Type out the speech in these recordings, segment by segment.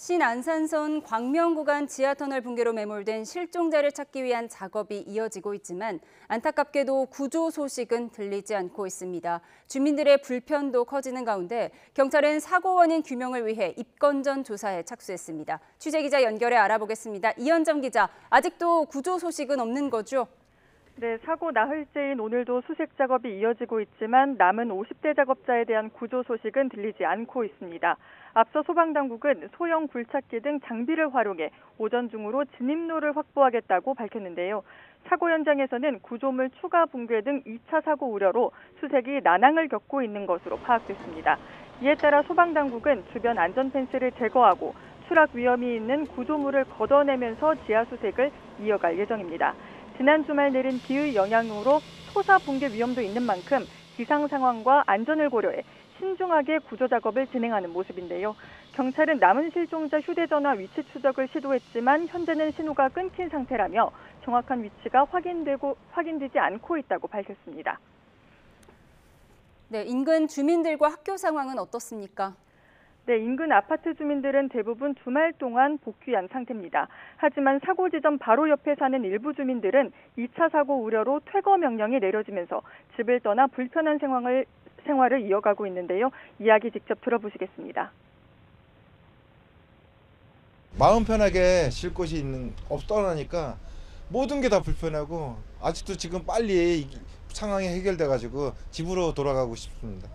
신안산선 광명 구간 지하터널 붕괴로 매몰된 실종자를 찾기 위한 작업이 이어지고 있지만 안타깝게도 구조 소식은 들리지 않고 있습니다. 주민들의 불편도 커지는 가운데 경찰은 사고 원인 규명을 위해 입건 전 조사에 착수했습니다. 취재기자 연결해 알아보겠습니다. 이현정 기자, 아직도 구조 소식은 없는 거죠? 네, 사고 나흘째인 오늘도 수색 작업이 이어지고 있지만 남은 50대 작업자에 대한 구조 소식은 들리지 않고 있습니다. 앞서 소방당국은 소형 굴착기 등 장비를 활용해 오전 중으로 진입로를 확보하겠다고 밝혔는데요. 사고 현장에서는 구조물 추가 붕괴 등 2차 사고 우려로 수색이 난항을 겪고 있는 것으로 파악됐습니다. 이에 따라 소방당국은 주변 안전펜스를 제거하고 추락 위험이 있는 구조물을 걷어내면서 지하 수색을 이어갈 예정입니다. 지난 주말 내린 기의 영향으로 토사 붕괴 위험도 있는 만큼 기상 상황과 안전을 고려해 신중하게 구조 작업을 진행하는 모습인데요. 경찰은 남은 실종자 휴대전화 위치 추적을 시도했지만 현재는 신호가 끊긴 상태라며 정확한 위치가 확인되지 않고 있다고 밝혔습니다. 네, 인근 주민들과 학교 상황은 어떻습니까? 네, 인근 아파트 주민들은 대부분 주말 동안 복귀한 상태입니다. 하지만 사고 지점 바로 옆에 사는 일부 주민들은 2차 사고 우려로 퇴거 명령이 내려지면서 집을 떠나 불편한 생활을 이어가고 있는데요. 이야기 직접 들어보시겠습니다. 마음 편하게 쉴 곳이 떠나니까 모든 게 다 불편하고 아직도 지금 빨리 상황이 해결돼가지고 집으로 돌아가고 싶습니다.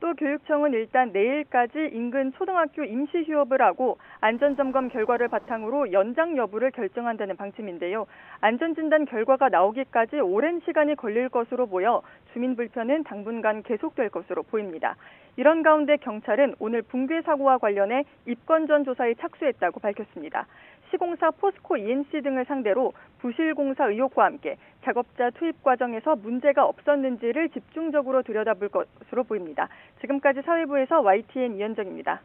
또 교육청은 일단 내일까지 인근 초등학교 임시 휴업을 하고 안전점검 결과를 바탕으로 연장 여부를 결정한다는 방침인데요. 안전진단 결과가 나오기까지 오랜 시간이 걸릴 것으로 보여 주민 불편은 당분간 계속될 것으로 보입니다. 이런 가운데 경찰은 오늘 붕괴 사고와 관련해 입건 전 조사에 착수했다고 밝혔습니다. 시공사 포스코 ENC 등을 상대로 부실 공사 의혹과 함께 작업자 투입 과정에서 문제가 없었는지를 집중적으로 들여다볼 것으로 보입니다. 지금까지 사회부에서 YTN 이현정입니다.